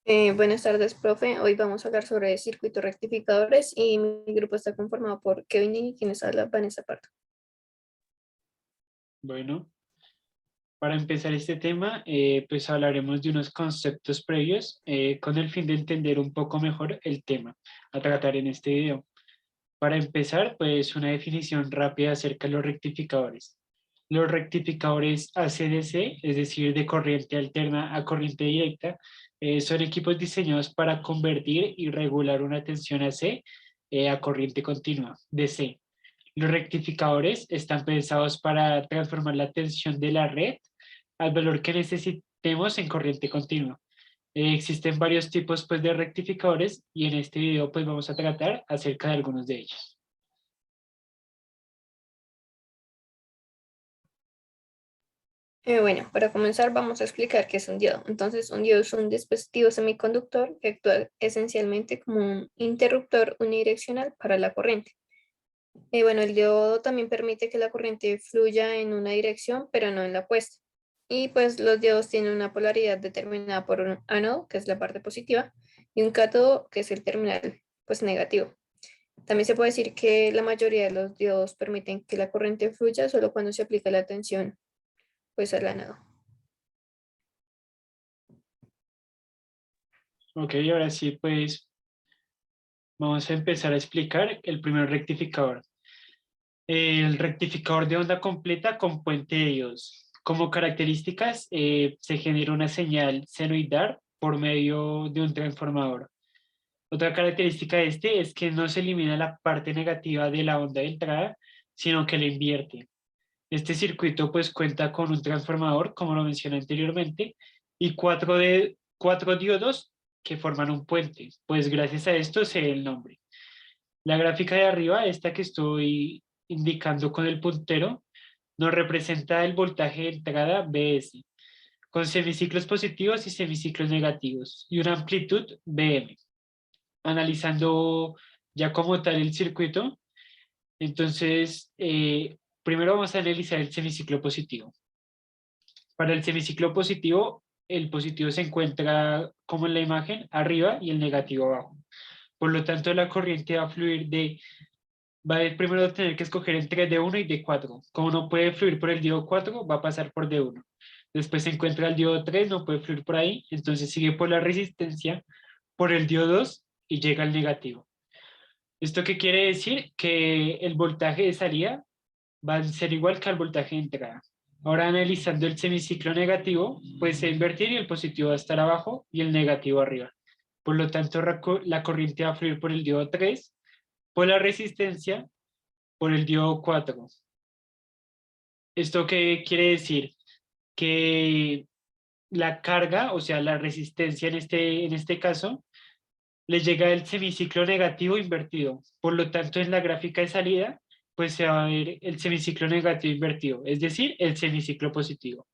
Buenas tardes, profe. Hoy vamos a hablar sobre circuitos rectificadores y mi grupo está conformado por Kevin y quienes habla Vanessa Pardo. Bueno, para empezar este tema, pues hablaremos de unos conceptos previos con el fin de entender un poco mejor el tema a tratar en este video. Para empezar, pues una definición rápida acerca de los rectificadores. Los rectificadores AC/DC, es decir, de corriente alterna a corriente directa, son equipos diseñados para convertir y regular una tensión AC a corriente continua, DC. Los rectificadores están pensados para transformar la tensión de la red al valor que necesitemos en corriente continua. Existen varios tipos pues, de rectificadores y en este video pues, vamos a tratar acerca de algunos de ellos. Bueno, para comenzar vamos a explicar qué es un diodo. Entonces, un diodo es un dispositivo semiconductor que actúa esencialmente como un interruptor unidireccional para la corriente. Bueno, el diodo también permite que la corriente fluya en una dirección, pero no en la opuesta. Y pues los diodos tienen una polaridad determinada por un ánodo, que es la parte positiva, y un cátodo, que es el terminal pues negativo. También se puede decir que la mayoría de los diodos permiten que la corriente fluya solo cuando se aplica la tensión pues al ánodo. Ok, ahora sí pues vamos a empezar a explicar el primer rectificador. El rectificador de onda completa con puente de diodos. Como características, se genera una señal senoidal por medio de un transformador. Otra característica de este es que no se elimina la parte negativa de la onda de entrada, sino que la invierte. Este circuito pues cuenta con un transformador, como lo mencioné anteriormente, y cuatro diodos que forman un puente. Pues gracias a esto se da el nombre. La gráfica de arriba, esta que estoy indicando con el puntero, nos representa el voltaje de entrada BS, con semiciclos positivos y semiciclos negativos, y una amplitud BM. Analizando ya como tal el circuito, entonces, primero vamos a analizar el semiciclo positivo. Para el semiciclo positivo, el positivo se encuentra como en la imagen arriba y el negativo abajo. Por lo tanto, la corriente va a fluir va a primero tener que escoger entre D1 y D4. Como no puede fluir por el diodo 4, va a pasar por D1. Después se encuentra el diodo 3, no puede fluir por ahí, entonces sigue por la resistencia, por el diodo 2 y llega al negativo. ¿Esto qué quiere decir? Que el voltaje de salida va a ser igual que al voltaje de entrada. Ahora analizando el semiciclo negativo, pues se invertir y el positivo va a estar abajo y el negativo arriba. Por lo tanto, la corriente va a fluir por el diodo 3, por la resistencia, por el diodo 4. ¿Esto qué quiere decir? Que la carga, o sea, la resistencia en este caso, le llega el semiciclo negativo invertido. Por lo tanto, en la gráfica de salida, pues se va a ver el semiciclo negativo invertido, es decir, el semiciclo positivo.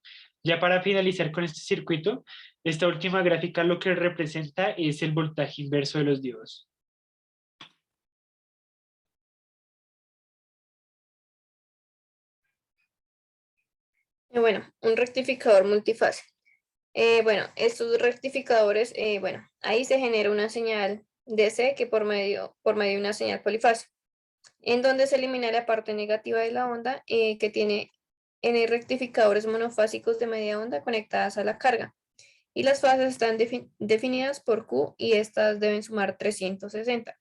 Ya para finalizar con este circuito, esta última gráfica lo que representa es el voltaje inverso de los diodos. Bueno, un rectificador multifase. Bueno, estos rectificadores, bueno, ahí se genera una señal DC que por medio de una señal polifase, en donde se elimina la parte negativa de la onda que tiene N rectificadores monofásicos de media onda conectadas a la carga. Y las fases están definidas por Q y estas deben sumar 360.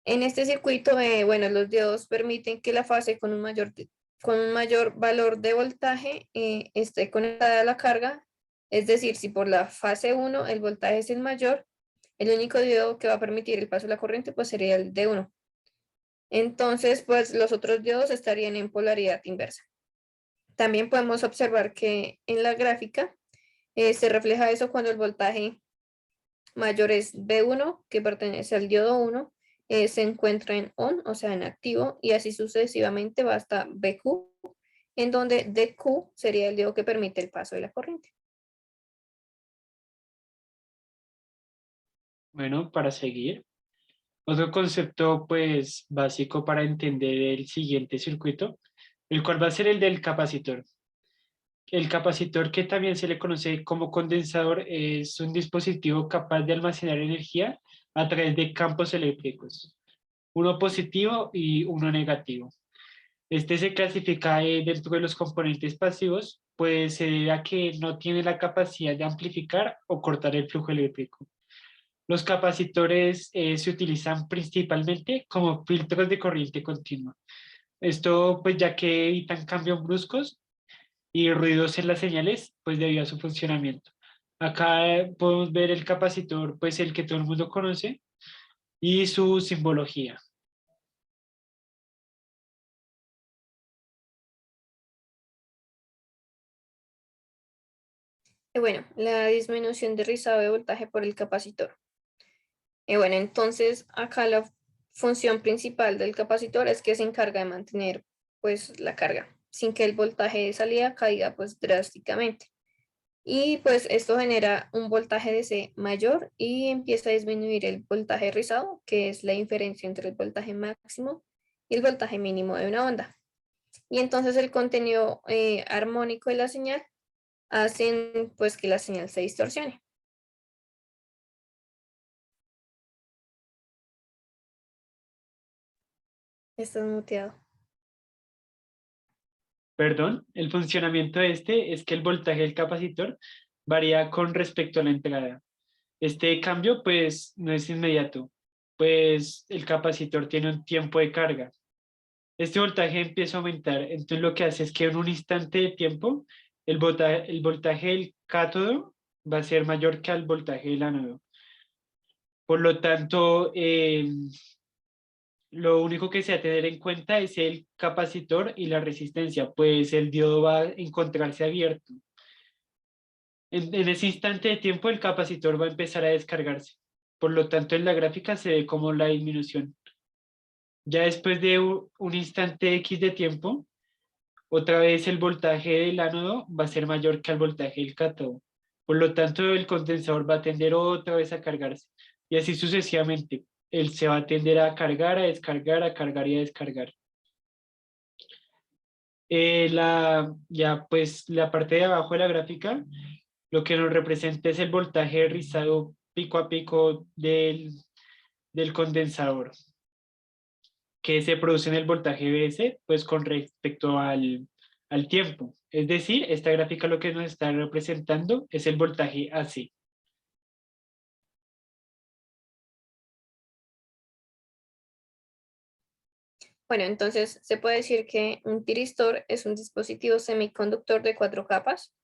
En este circuito, bueno, los diodos permiten que la fase con un mayor valor de voltaje esté conectada a la carga. Es decir, si por la fase 1 el voltaje es el mayor, el único diodo que va a permitir el paso de la corriente pues sería el D1. Entonces, pues los otros diodos estarían en polaridad inversa. También podemos observar que en la gráfica se refleja eso cuando el voltaje mayor es B1, que pertenece al diodo 1, se encuentra en ON, o sea, en activo, y así sucesivamente va hasta BQ, en donde DQ sería el diodo que permite el paso de la corriente. Bueno, para seguir. Otro concepto, pues, básico para entender el siguiente circuito, el cual va a ser el del capacitor. El capacitor, que también se le conoce como condensador, es un dispositivo capaz de almacenar energía a través de campos eléctricos, uno positivo y uno negativo. Este se clasifica dentro de los componentes pasivos, pues se debe a que no tiene la capacidad de amplificar o cortar el flujo eléctrico. Los capacitores se utilizan principalmente como filtros de corriente continua. Esto pues ya que evitan cambios bruscos y ruidos en las señales, pues debido a su funcionamiento. Acá podemos ver el capacitor, pues el que todo el mundo conoce, y su simbología. Bueno, la disminución de rizado de voltaje por el capacitor. Bueno, entonces acá la función principal del capacitor es que se encarga de mantener pues la carga sin que el voltaje de salida caiga pues drásticamente. Y pues esto genera un voltaje DC mayor y empieza a disminuir el voltaje rizado, que es la diferencia entre el voltaje máximo y el voltaje mínimo de una onda. Y entonces el contenido armónico de la señal hacen pues que la señal se distorsione. Estás muteado. Perdón, el funcionamiento de este es que el voltaje del capacitor varía con respecto a la entrada. Este cambio pues no es inmediato, pues el capacitor tiene un tiempo de carga. Este voltaje empieza a aumentar, entonces lo que hace es que en un instante de tiempo el voltaje del cátodo va a ser mayor que el voltaje del ánodo. Por lo tanto, lo único que se ha de tener en cuenta es el capacitor y la resistencia, pues el diodo va a encontrarse abierto. En ese instante de tiempo el capacitor va a empezar a descargarse. Por lo tanto, en la gráfica se ve como la disminución. Ya después de un instante X de tiempo, otra vez el voltaje del ánodo va a ser mayor que el voltaje del cátodo. Por lo tanto, el condensador va a tender otra vez a cargarse. Y así sucesivamente. Él se va a tender a cargar, a descargar, a cargar y a descargar. Ya pues la parte de abajo de la gráfica, lo que nos representa es el voltaje rizado pico a pico del condensador, que se produce en el voltaje BS, pues con respecto al tiempo. Es decir, esta gráfica lo que nos está representando es el voltaje AC. Bueno, entonces se puede decir que un tiristor es un dispositivo semiconductor de 4 capas,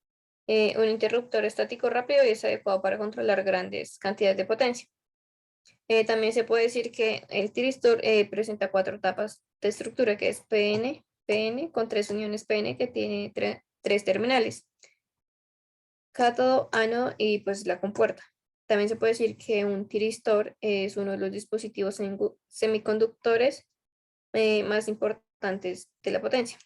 un interruptor estático rápido y es adecuado para controlar grandes cantidades de potencia. También se puede decir que el tiristor presenta 4 etapas de estructura, que es PN, PN con 3 uniones PN que tiene 3 terminales, cátodo, ánodo y pues la compuerta. También se puede decir que un tiristor es uno de los dispositivos semiconductores más importantes de la potencia.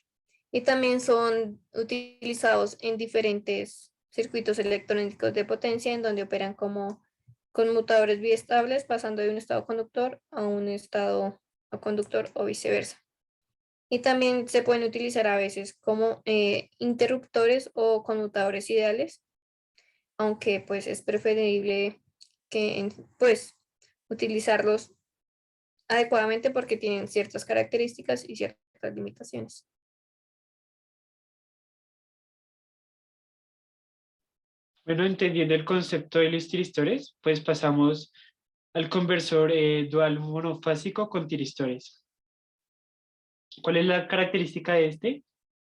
Y también son utilizados en diferentes circuitos electrónicos de potencia en donde operan como conmutadores biestables, pasando de un estado conductor a un estado no conductor o viceversa. Y también se pueden utilizar a veces como interruptores o conmutadores ideales, aunque pues es preferible que pues utilizarlos adecuadamente porque tienen ciertas características y ciertas limitaciones. Bueno, entendiendo el concepto de los tiristores, pues pasamos al conversor dual monofásico con tiristores. ¿Cuál es la característica de este?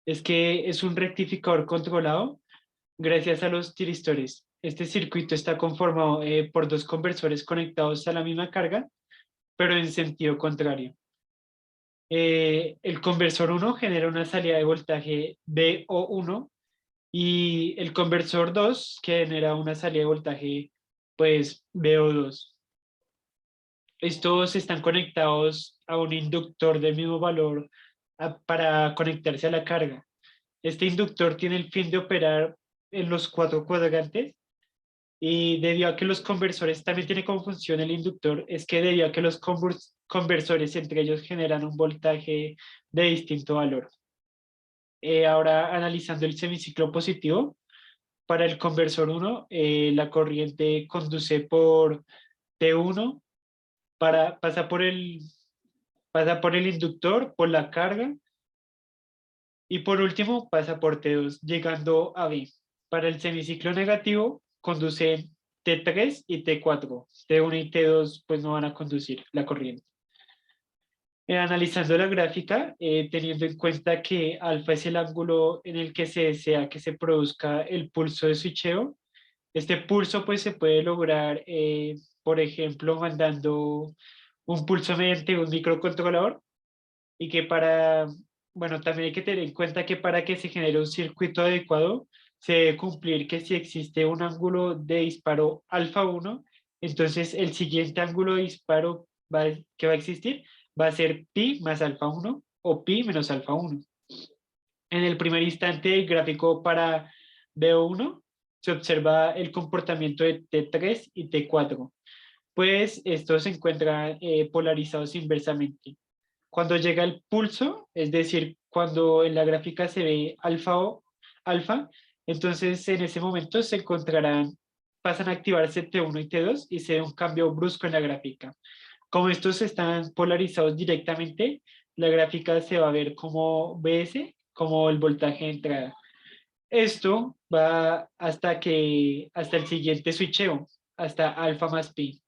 Es que es un rectificador controlado gracias a los tiristores. Este circuito está conformado por dos conversores conectados a la misma carga, pero en sentido contrario. El conversor 1 genera una salida de voltaje VO1 y el conversor 2 genera una salida de voltaje pues VO2. Estos están conectados a un inductor del mismo valor para conectarse a la carga. Este inductor tiene el fin de operar en los 4 cuadrantes y debido a que los conversores también tiene como función el inductor, es que debido a que los conversores entre ellos generan un voltaje de distinto valor. Ahora analizando el semiciclo positivo, para el conversor 1, la corriente conduce por T1, pasa por el inductor, por la carga, y por último pasa por T2, llegando a B. Para el semiciclo negativo, conducen T3 y T4. T1 y T2 pues no van a conducir la corriente. Analizando la gráfica, teniendo en cuenta que alfa es el ángulo en el que se desea que se produzca el pulso de switcheo, este pulso pues se puede lograr, por ejemplo, mandando un pulso mediante un microcontrolador y que bueno, también hay que tener en cuenta que para que se genere un circuito adecuado, se debe cumplir que si existe un ángulo de disparo alfa 1, entonces el siguiente ángulo de disparo que va a existir va a ser pi más alfa 1 o pi menos alfa 1. En el primer instante del gráfico para BO1 se observa el comportamiento de T3 y T4, pues estos se encuentran polarizados inversamente. Cuando llega el pulso, es decir, cuando en la gráfica se ve alfa, entonces en ese momento pasan a activarse T1 y T2 y se ve un cambio brusco en la gráfica. Como estos están polarizados directamente, la gráfica se va a ver como BS, como el voltaje de entrada. Esto va hasta el siguiente switcheo, hasta alfa más pi.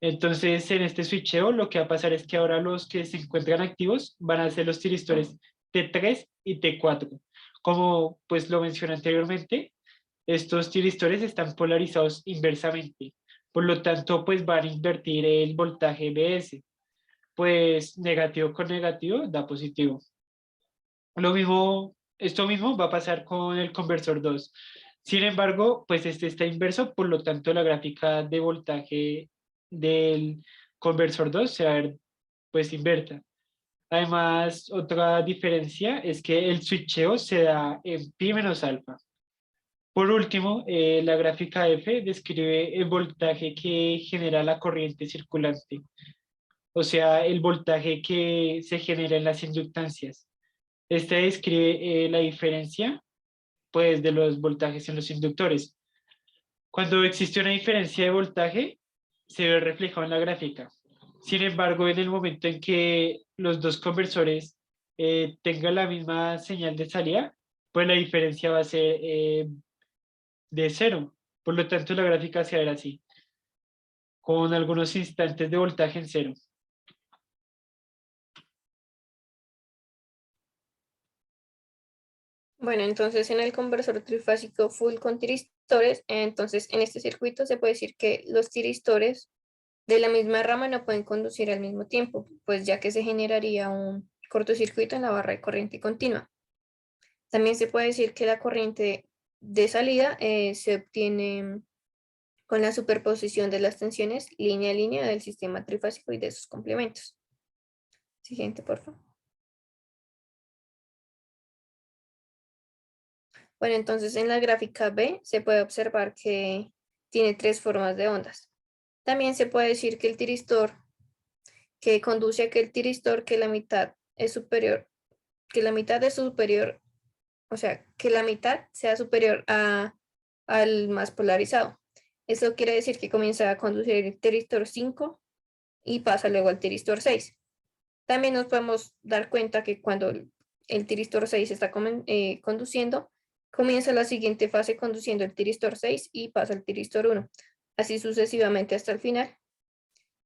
Entonces, en este switcheo, lo que va a pasar es que ahora los que se encuentran activos van a ser los tiristores T3 y T4. Como pues lo mencioné anteriormente, estos tiristores están polarizados inversamente. Por lo tanto, pues van a invertir el voltaje BS. Pues negativo con negativo da positivo. Esto mismo va a pasar con el conversor 2. Sin embargo, pues este está inverso, por lo tanto la gráfica de voltaje del conversor 2 se va a ver pues inversa. Además, otra diferencia es que el switcheo se da en pi menos alfa. Por último, la gráfica F describe el voltaje que genera la corriente circulante, o sea, el voltaje que se genera en las inductancias. Este describe la diferencia pues, de los voltajes en los inductores. Cuando existe una diferencia de voltaje, se ve reflejado en la gráfica. Sin embargo, en el momento en que los dos conversores tengan la misma señal de salida, pues la diferencia va a ser de cero. Por lo tanto, la gráfica se va a ver así, con algunos instantes de voltaje en cero. Bueno, entonces en el conversor trifásico full con tiristores, entonces en este circuito se puede decir que los tiristores de la misma rama no pueden conducir al mismo tiempo, pues ya que se generaría un cortocircuito en la barra de corriente continua. También se puede decir que la corriente de salida se obtiene con la superposición de las tensiones línea a línea del sistema trifásico y de sus complementos. Siguiente, por favor. Bueno, entonces en la gráfica B se puede observar que tiene tres formas de ondas. También se puede decir que el tiristor que conduce a aquel tiristor que la mitad es superior, que la mitad es superior, o sea, que la mitad sea superior al más polarizado. Eso quiere decir que comienza a conducir el tiristor 5 y pasa luego al tiristor 6. También nos podemos dar cuenta que cuando el tiristor 6 está conduciendo, comienza la siguiente fase conduciendo el tiristor 6 y pasa al tiristor 1, así sucesivamente hasta el final,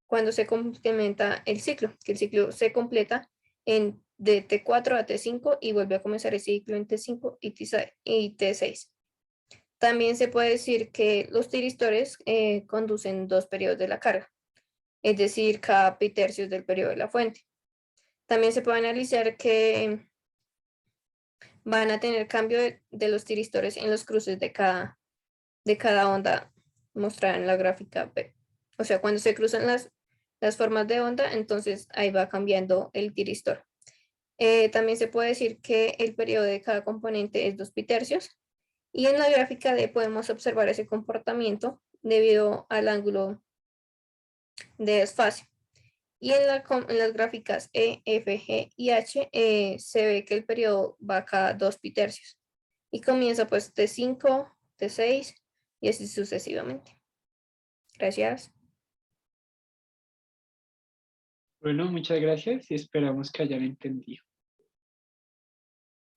cuando se complementa el ciclo, que el ciclo se completa de T4 a T5 y vuelve a comenzar el ciclo en T5 y T6. También se puede decir que los tiristores conducen dos periodos de la carga, es decir, cada pi tercios del periodo de la fuente. También se puede analizar que van a tener cambio de los tiristores en los cruces de cada onda mostrada en la gráfica B. O sea, cuando se cruzan las formas de onda, entonces ahí va cambiando el tiristor. También se puede decir que el periodo de cada componente es 2 pi tercios. Y en la gráfica D podemos observar ese comportamiento debido al ángulo de desfase. Y en las gráficas E, F, G y H se ve que el periodo va cada 2 pitercios y comienza pues T5, T6 y así sucesivamente. Gracias. Bueno, muchas gracias y esperamos que hayan entendido.